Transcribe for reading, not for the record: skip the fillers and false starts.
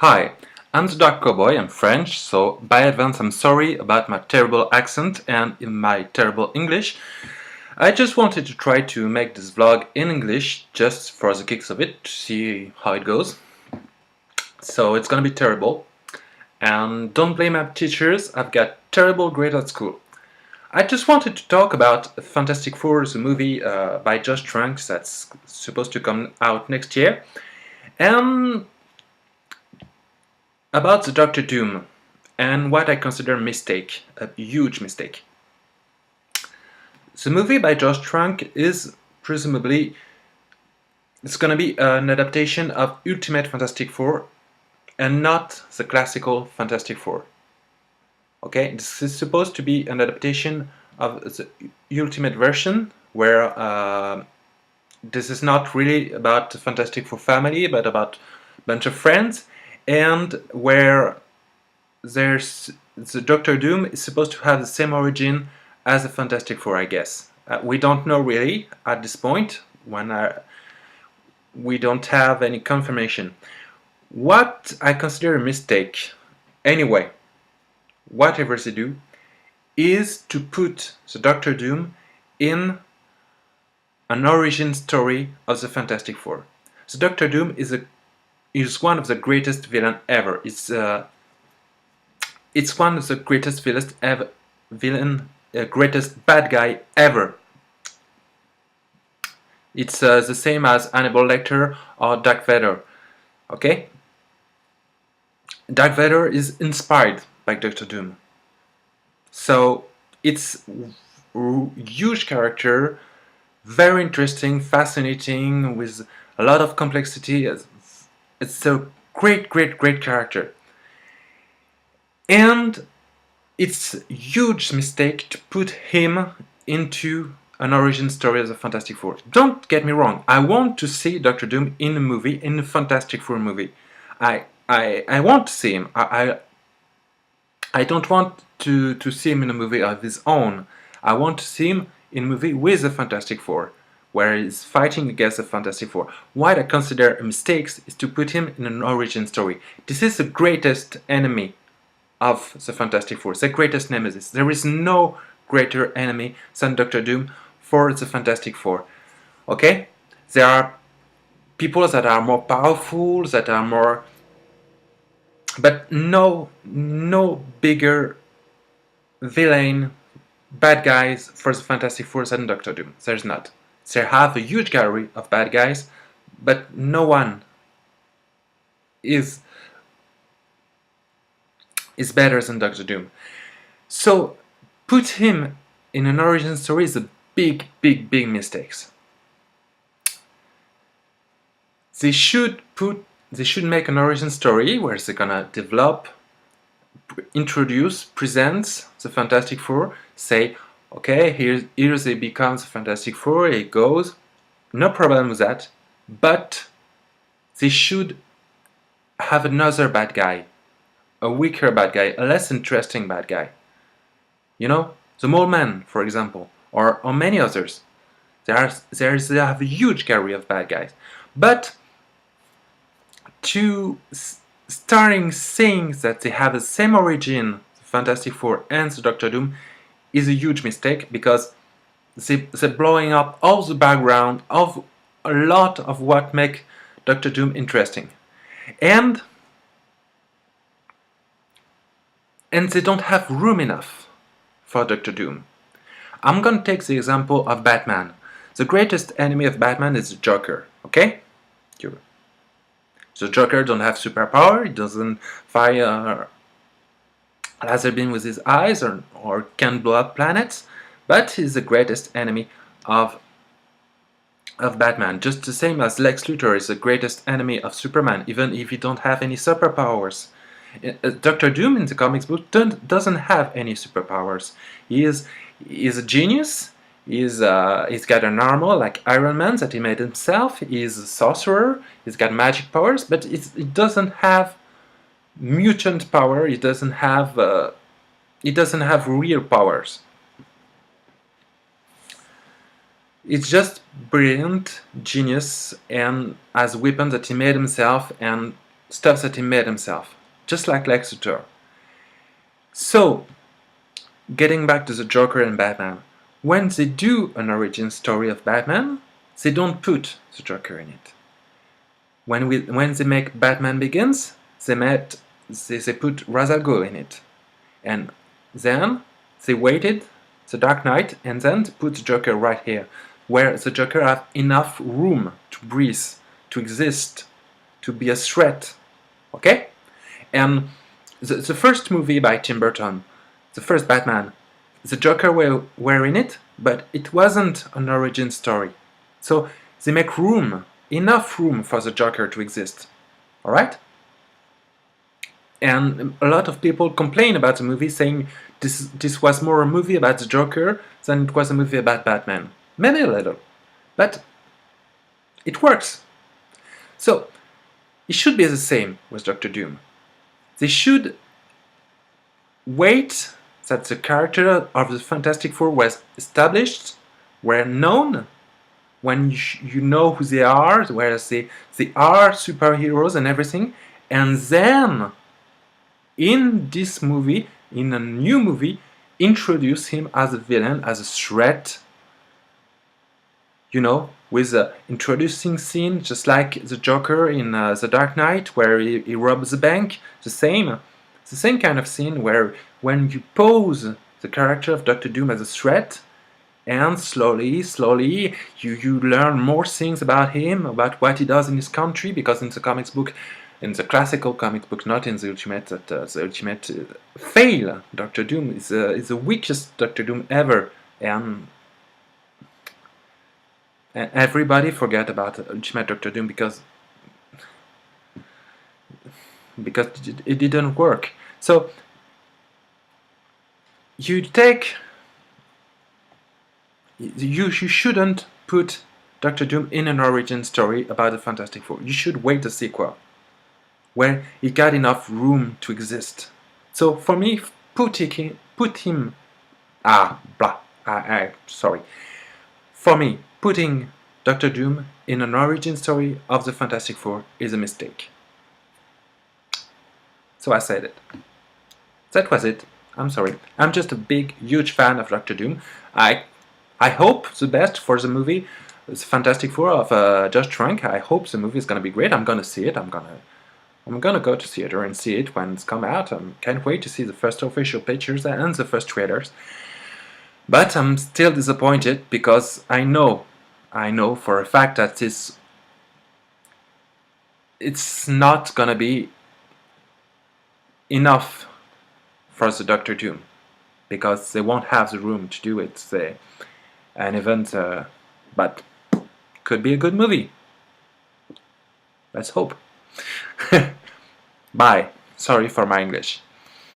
Hi, I'm the Dark Cowboy. I'm French, so by advance I'm sorry about my terrible accent and in my terrible English. I just wanted to try to make this vlog in English just for the kicks of it, to see how it goes. So it's gonna be terrible. And don't blame my teachers, I've got terrible grades at school. I just wanted to talk about Fantastic Four, the movie by Josh Trank that's supposed to come out next year. And about the Doctor Doom and what I consider a mistake, a huge mistake. The movie by Josh Trank is presumably it's gonna be an adaptation of Ultimate Fantastic Four and not the classical Fantastic Four. Okay, this is supposed to be an adaptation of the Ultimate version where this is not really about the Fantastic Four family but about a bunch of friends, and where there's the Doctor Doom is supposed to have the same origin as the Fantastic Four, I guess. We don't know really at this point when we don't have any confirmation. What I consider a mistake, anyway, whatever they do, is to put the Doctor Doom in an origin story of the Fantastic Four. The Doctor Doom is one of the greatest villain ever. It's one of the greatest greatest bad guy ever. It's the same as Hannibal Lecter or Darth Vader. Okay? Darth Vader is inspired by Doctor Doom. So it's a huge character, very interesting, fascinating, with a lot of complexity. It's a great character. And it's a huge mistake to put him into an origin story of the Fantastic Four. Don't get me wrong, I want to see Doctor Doom in a movie, in a Fantastic Four movie. I want to see him. I don't want to see him in a movie of his own. I want to see him in a movie with the Fantastic Four, where he's fighting against the Fantastic Four. What I consider a mistake is to put him in an origin story. This is the greatest enemy of the Fantastic Four, the greatest nemesis. There is no greater enemy than Doctor Doom for the Fantastic Four. Okay? There are people that are more powerful, that are more... but no bigger villain, bad guys for the Fantastic Four than Doctor Doom. There's not. They have a huge gallery of bad guys, but no one is better than Doctor Doom. So put him in an origin story is a big mistake. They should make an origin story where they're gonna develop, introduce, present the Fantastic Four, say, okay, here they become the Fantastic Four, it goes, no problem with that, but they should have another bad guy, a weaker bad guy, a less interesting bad guy. You know, the Mole Man, for example, or many others. They have a huge gallery of bad guys. But starting saying that they have the same origin, the Fantastic Four and the Doctor Doom, is a huge mistake, because they're blowing up all the background of a lot of what make Doctor Doom interesting. And they don't have room enough for Doctor Doom. I'm gonna take the example of Batman. The greatest enemy of Batman is the Joker, okay? The Joker don't have superpower, he doesn't fire laser beam with his eyes or can blow up planets, but he's the greatest enemy of Batman. Just the same as Lex Luthor is the greatest enemy of Superman, even if he don't have any superpowers. Doctor Doom in the comics book doesn't have any superpowers. He is a genius. He's got an armor like Iron Man that he made himself. He's a sorcerer. He's got magic powers, but it doesn't have mutant power. It doesn't have real powers. It's just brilliant, genius, and as a weapon that he made himself, and stuff that he made himself, just like Lex Luthor. So, getting back to the Joker and Batman, when they do an origin story of Batman, they don't put the Joker in it. When they make Batman Begins, they put Ra's al Ghul in it. And then they waited the Dark Knight and then put the Joker right here, where the Joker has enough room to breathe, to exist, to be a threat. Okay? And the first movie by Tim Burton, the first Batman, the Joker were in it, but it wasn't an origin story. So they make room, enough room for the Joker to exist. Alright? And a lot of people complain about the movie, saying this was more a movie about the Joker than it was a movie about Batman. Maybe a little, but it works. So, it should be the same with Doctor Doom. They should wait that the character of the Fantastic Four was established, were known, when you know who they are, whereas they are superheroes and everything, and then in this movie, in a new movie, introduce him as a villain, as a threat, you know, with an introducing scene, just like the Joker in The Dark Knight, where he robs a bank, the same kind of scene where when you pose the character of Doctor Doom as a threat, and slowly, you learn more things about him, about what he does in his country, because in the comics book, in the classical comic book, not in the Ultimate fail, Doctor Doom is the weakest Doctor Doom ever, and everybody forget about Ultimate Doctor Doom because it didn't work. So you shouldn't put Doctor Doom in an origin story about the Fantastic Four. You should wait a sequel where he got enough room to exist. So for me, For me, putting Doctor Doom in an origin story of the Fantastic Four is a mistake. So I said it. That was it. I'm sorry. I'm just a big, huge fan of Doctor Doom. I hope the best for the movie, the Fantastic Four of Josh Trank. I hope the movie is gonna be great. I'm gonna see it. I'm gonna go to theater and see it when it's come out. I can't wait to see the first official pictures and the first trailers. But I'm still disappointed because I know for a fact that it's not gonna be enough for the Doctor Doom, because they won't have the room to do it. But could be a good movie. Let's hope. Bye. Sorry for my English.